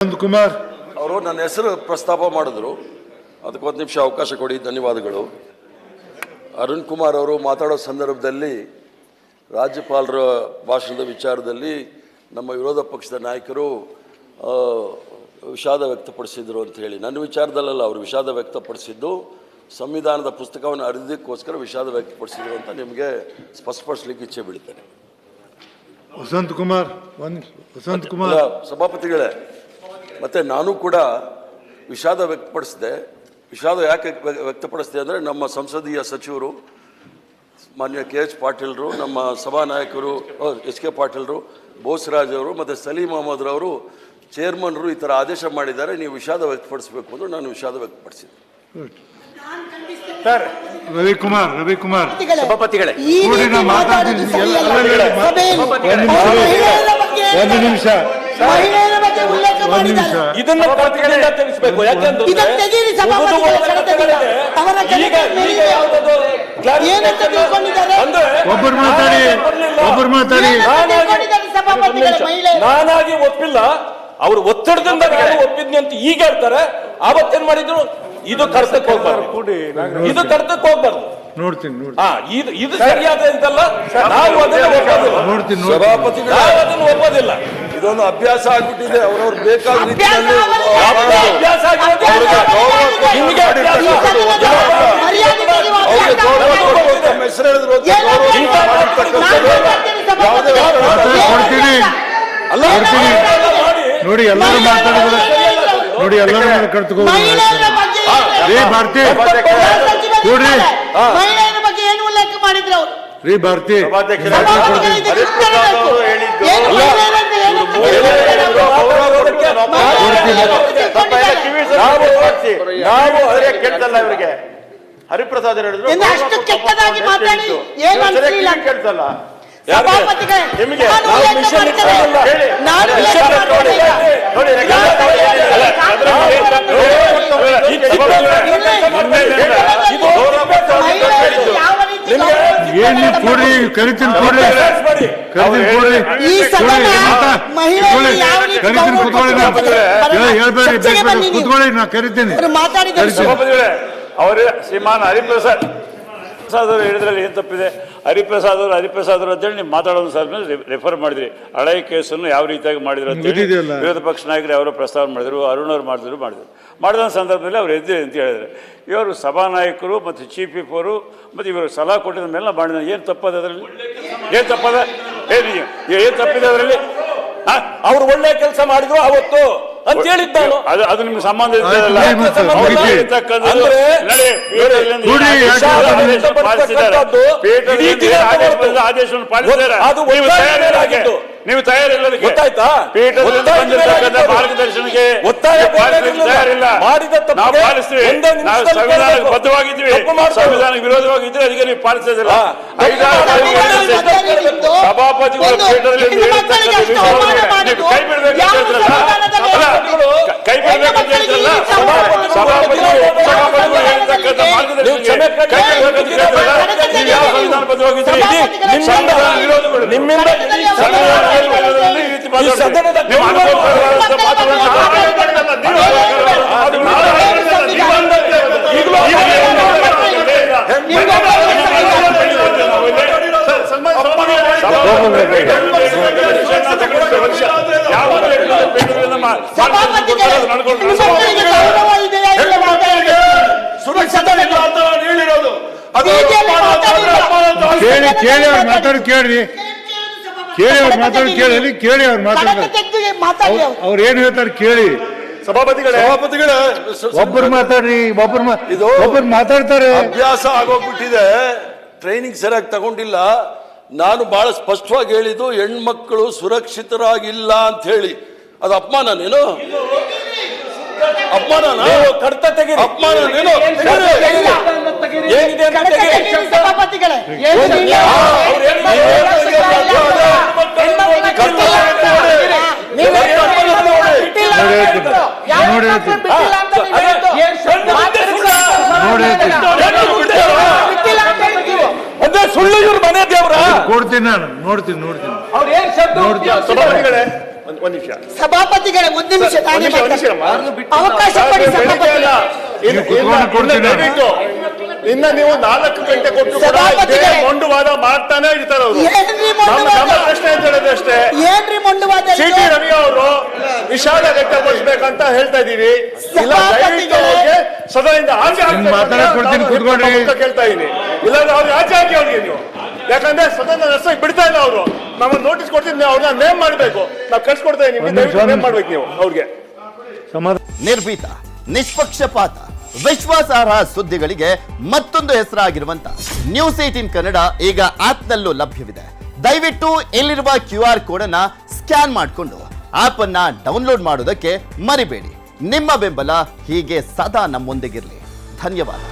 ಕುಮಾರ್ ಅವರು ನನ್ನ ಹೆಸರು ಪ್ರಸ್ತಾಪ ಮಾಡಿದ್ರು. ಅದಕ್ಕೊಂದು ನಿಮಿಷ ಅವಕಾಶ ಕೊಡಿ. ಧನ್ಯವಾದಗಳು. ಅರುಣ್ ಕುಮಾರ್ ಅವರು ಮಾತಾಡೋ ಸಂದರ್ಭದಲ್ಲಿ ರಾಜ್ಯಪಾಲರ ಭಾಷಣದ ವಿಚಾರದಲ್ಲಿ ನಮ್ಮ ವಿರೋಧ ಪಕ್ಷದ ನಾಯಕರು ವಿಷಾದ ವ್ಯಕ್ತಪಡಿಸಿದರು ಅಂತ ಹೇಳಿ, ನನ್ನ ವಿಚಾರದಲ್ಲ, ಅವರು ವಿಷಾದ ವ್ಯಕ್ತಪಡಿಸಿದ್ದು ಸಂವಿಧಾನದ ಪುಸ್ತಕವನ್ನು ಅರಿದಕ್ಕೋಸ್ಕರ ವಿಷಾದ ವ್ಯಕ್ತಪಡಿಸಿದರು ಅಂತ ನಿಮಗೆ ಸ್ಪಷ್ಟಪಡಿಸಲಿಕ್ಕೆ ಇಚ್ಛೆ ಬೀಳ್ತೇನೆ. ವಸಂತ್ ಕುಮಾರ್ ಸಭಾಪತಿಗಳೇ, ಮತ್ತು ನಾನು ಕೂಡ ವಿಷಾದ ವ್ಯಕ್ತಪಡಿಸಿದೆ. ವಿಷಾದ ಯಾಕೆ ವ್ಯಕ್ತಪಡಿಸಿದೆ ಅಂದರೆ, ನಮ್ಮ ಸಂಸದೀಯ ಸಚಿವರು ಮಾನ್ಯ KH ಪಾಟೀಲ್ರು, ನಮ್ಮ ಸಭಾನಾಯಕರು HK ಪಾಟೀಲ್ರು, ಬೋಸರಾಜ್ ಅವರು ಮತ್ತು ಸಲೀಂ ಅಹಮದ್ ರವರು ಚೇರ್ಮನ್ರು ಈ ಥರ ಆದೇಶ ಮಾಡಿದ್ದಾರೆ, ನೀವು ವಿಷಾದ ವ್ಯಕ್ತಪಡಿಸಬೇಕು ಎಂದು ನಾನು ವಿಷಾದ ವ್ಯಕ್ತಪಡಿಸಿದೆ. ರವಿಕುಮಾರ್ ಸಭಾಪತಿಗಳೇ, ಒಂದು ನಿಮಿಷ ಇದನ್ನು ತಿಳಿಸಬೇಕು. ಯಾಕೆಂದ್ರೆ ಒಬ್ಬರು ಮಾತಾಡಿ. ನಾನಾಗಿ ಒಪ್ಪಿಲ್ಲ, ಅವರು ಒತ್ತಡದಿಂದ ನಾನು ಒಪ್ಪಿದ್ನಿ ಅಂತ ಈಗ ಹೇಳ್ತಾರೆ. ಆವತ್ತೇನ್ ಮಾಡಿದ್ರು, ಇದು ಕರ್ತಕ್ಕೆ ಹೋಗ್ಬಾರ್ದು, ಇದು ಕರ್ತಕ್ಕೆ ಹೋಗ್ಬಾರ್ದು. ನೋಡ್ತೀನಿ ಇದು ಸರಿಯಾದ ಅಂತಲ್ಲ, ನಾವು ಅದನ್ನು ಒಪ್ಪೋದಿಲ್ಲ. ಸಭಾಪತಿಗಳು ಅದನ್ನು ಒಪ್ಪೋದಿಲ್ಲ. ಇದೊಂದು ಅಭ್ಯಾಸ ಆಗ್ಬಿಟ್ಟಿದೆ. ಅವ್ರವ್ರು ಬೇಕಾದ ರೀತಿಯಲ್ಲಿ ಅಭ್ಯಾಸ ನಿಮಗೆ ಹೆಸರು ಹೇಳಿದ್ರು ನೋಡಿ, ಎಲ್ಲರೂ ಮಾತಾಡಿದ್ರೆ ನೋಡಿ, ಎಲ್ಲರೂ ಕಟ್ಕೋರಿ. ಭಾರತಿ ನೋಡ್ರಿ, ಏನು ಉಲ್ಲೇಖ ಮಾಡಿದ್ರು ಅವರು? ರೀ ಭಾರತಿ ಕೇಳ್ತಲ್ಲ ಇವರಿಗೆ. ಹರಿಪ್ರಸಾದ್ ಹೇಳಿದ್ರು ಅಷ್ಟು ಕೆಟ್ಟದಾಗಿ ಮಾತಾಡಿ ಏನು ಅನ್ಸಲಿಲ್ಲ. ಕೇಳ್ತಲ್ಲ ನಿಮಗೆ ಏನ್ ಕೊಡ್ರಿ, ಕರಿತೀನಿ ಕೊಡ್ರಿ, ಈ ಸದನ ಮಹಿಳೆಯರು ಯಾವ ರೀತಿ ಹೇಳ್ಬೇಡಿ, ಕುತ್ಕೊಳ್ಳಿ, ನಾ ಕರಿತೀನಿ. ಅವರು ಶ್ರೀಮಾನ್ ಹರಿಪ್ರಸಾದ್ ಅವರು ಹೇಳಿದ್ರಲ್ಲಿ ಏನು ತಪ್ಪಿದೆ? ಹರಿಪ್ರಸಾದ್ ಅವರು ಅಂತೇಳಿ ನೀವು ಮಾತಾಡೋದು ಸರ್ ಮೇಲೆ ರೆಫರ್ ಮಾಡಿದ್ರಿ. ಹಳೆಯ ಕೇಸನ್ನು ಯಾವ ರೀತಿಯಾಗಿ ಮಾಡಿದ್ರು ಅಂತೇಳಿ ವಿರೋಧ ಪಕ್ಷ ನಾಯಕರು ಯಾರೋ ಪ್ರಸ್ತಾವನೆ ಮಾಡಿದ್ರು, ಅರುಣ್ ಅವರು ಮಾಡಿದ ಸಂದರ್ಭದಲ್ಲಿ ಅವ್ರು ಎದ್ದೆ ಅಂತ ಹೇಳಿದ್ರು. ಇವರು ಸಭಾನಾಯಕರು ಮತ್ತು ಚೀಫ್ ವಿಪ್ ಅವರು ಮತ್ತು ಇವರು ಸಲಹೆ ಕೊಟ್ಟಿದ ಮೇಲೆ ಮಾಡಿದ ಏನು ತಪ್ಪದ ಅದರಲ್ಲಿ? ಏನು ತಪ್ಪದ? ಏನು ತಪ್ಪಿದೆ ಅದರಲ್ಲಿ? ಅವ್ರು ಒಳ್ಳೆ ಕೆಲಸ ಮಾಡಿದ್ರು ಅವತ್ತು ಅಂತ ಹೇಳಿದ್ದಾನು. ಅದು ನಿಮ್ಗೆ ಸಂಬಂಧ ಆದೇಶವನ್ನು ಪಾಲಿಸಿದ್ದಾರೆ. ನೀವು ತಯಾರಿಲ್ಲ, ಗೊತ್ತಾಯ್ತಾ? ಮಾರ್ಗದರ್ಶನಕ್ಕೆ ತಯಾರಿಲ್ಲ. ನಾವು ಪಾಲಿಸ್ತೀವಿ, ನಾವು ಸಂವಿಧಾನಕ್ಕೆ ಬದ್ಧವಾಗಿದ್ದೀವಿ. ಸಂವಿಧಾನಕ್ಕೆ ವಿರೋಧವಾಗಿದ್ರೆ ಅದಕ್ಕೆ ನೀವು ಪಾಲಿಸೋದಿಲ್ಲ. ಸಭಾಪತಿಗಳು ಕೈ ಬಿಡಬೇಕಂತ ಕೈ ಬಿಡಬೇಕಂತ ಹೇಳ್ತಾರಲ್ಲ, ಸಭಾಪತಿಗಳು ಹೇಳ್ತಕ್ಕಂಥ ಮಾರ್ಗದರ್ಶನಕ್ಕೆ ಕೈ ಬಿಡಬೇಕಂತ ಹೇಳ್ತಾರಲ್ಲ. ನೀವು ಯಾವ ಸಂವಿಧಾನ ಬದ್ಧವಾಗಿದ್ದೀರಿ? ವಿರೋಧಗಳು ನಿಮ್ಮಿಂದ ಕೇಳಿ ಅವ್ರು ಮಾತಾಡಿ ಕೇಳ್ರಿ, ಕೇಳಿ ಅವ್ರು ಮಾತಾಡ್ತಾರೆ, ಅವ್ರು ಏನ್ ಹೇಳ್ತಾರೆ ಕೇಳಿ. ಸಭಾಪತಿಗಳೇ, ಒಬ್ಬರು ಮಾತಾಡ್ರಿ, ಒಬ್ಬರು ಮಾತಾಡ್ತಾರೆ. ಅಭ್ಯಾಸ ಆಗೋಗ್ಬಿಟ್ಟಿದೆ, ಟ್ರೈನಿಂಗ್ ಸರಿಯಾಗಿ ತಗೊಂಡಿಲ್ಲ. ನಾನು ಬಹಳ ಸ್ಪಷ್ಟವಾಗಿ ಹೇಳಿದ್ದು ಹೆಣ್ಮಕ್ಳು ಸುರಕ್ಷಿತರಾಗಿಲ್ಲ ಅಂತ ಹೇಳಿ. ಅದು ಅಪಮಾನನೇನು? ಅಪಮಾನನ? ಕಡತ ತೆಗೀರಿ. ಅಪಮಾನನೇನು? ಏನಿದೆ ನೋಡಿ ಸುಳ್ಳು ಇವ್ರ ಮನೆ ದೇವ್ರ ಕೊಡ್ತೀನಿ ನಾನು ನೋಡ್ತೀನಿ ಅವ್ರು ಏನ್ ಶಬ್ದ ಸಭಾಪತಿಗಳೇ ಒಂದ್ ನಿಮಿಷ ಸಭಾಪತಿಗಳೇ ಒಂದು ನಿಮಿಷ ತಾನೇ ಮಾತಾಡಿ. ಅವಕಾಶ ಕೊಡಿ ಸಭಾಪತಿಗಳೇ. ದಯವಿಟ್ಟು ಇನ್ನ ನೀವು 4 ಗಂಟೆ ಕೊಟ್ಟು ಕೂಡ ಸಭಾಪತಿಗಳೇ. ಇದೇ ಮೊಂಡುವಾದ ಮಾಡ್ತಾನೆ ಇರ್ತಾರೆ ಅವರು. ಏನ್ರಿ ಮೊಂಡುವಾದ? ನಮ್ಮ ಪ್ರಶ್ನೆ ಅಂತ ಹೇಳಿದ್ರೆ ಅಷ್ಟೇ, ಏನ್ರಿ ಮೊಂಡುವಾದ ಇದು? ಸಿ.ಟಿ. ರವಿ ಅವರು ವಿಷಾದ ವ್ಯಕ್ತಪಡಿಸಬೇಕಂತ ಹೇಳ್ತಾ ಇದೀವಿ. ಇಲ್ಲ ದಯವಿಟ್ಟು ಅವ್ರಿಗೆ ಸದನದಿಂದ ಆಚೆ ಮಾತಾಡ್ಕೊಡ್ತೀನಿ, ಕೂತ್ಕೊಳ್ರಿ. ಕೇಳ್ತಾ ಇದೀನಿ. ಇಲ್ಲಾಂದ್ರೆ ಅವ್ರಿಗೆ ಆಚೆ ಹಾಕಿ ಅವ್ರಿಗೆ ನೀವು, ಯಾಕಂದ್ರೆ ಸದನ ನಡೆಸಕ್ ಬಿಡ್ತಾ ಇಲ್ಲ ಅವರು. ನಾವು ನೋಟಿಸ್ ಕೊಡ್ತೀನಿ, ಅವ್ರನ್ನ ನೇಮ್ ಮಾಡ್ಬೇಕು. ನಾವು ಕಳ್ಸಿಕೊಡ್ತಾ ಇದೀವಿ, ದಯವಿಟ್ಟು ನೇಮ್ ಮಾಡ್ಬೇಕು ನೀವು ಅವ್ರಿಗೆ. ನಿರ್ಭೀತ, ನಿಷ್ಪಕ್ಷಪಾತ, ವಿಶ್ವಾಸಾರ್ಹ ಸುದ್ದಿಗಳಿಗೆ ಮತ್ತೊಂದು ಹೆಸರಾಗಿರುವಂತ ನ್ಯೂಸ್ 18 ಕನ್ನಡ ಈಗ ಆಪ್ನಲ್ಲೂ ಲಭ್ಯವಿದೆ. ದಯವಿಟ್ಟು ಇಲ್ಲಿರುವ QR ಕೋಡ್ ಅನ್ನ ಸ್ಕ್ಯಾನ್ ಮಾಡಿಕೊಂಡು ಆಪ್ ಅನ್ನ ಡೌನ್ಲೋಡ್ ಮಾಡೋದಕ್ಕೆ ಮರಿಬೇಡಿ. ನಿಮ್ಮ ಬೆಂಬಲ ಹೀಗೆ ಸದಾ ನಮ್ಮೊಂದಿಗಿರಲಿ. ಧನ್ಯವಾದ.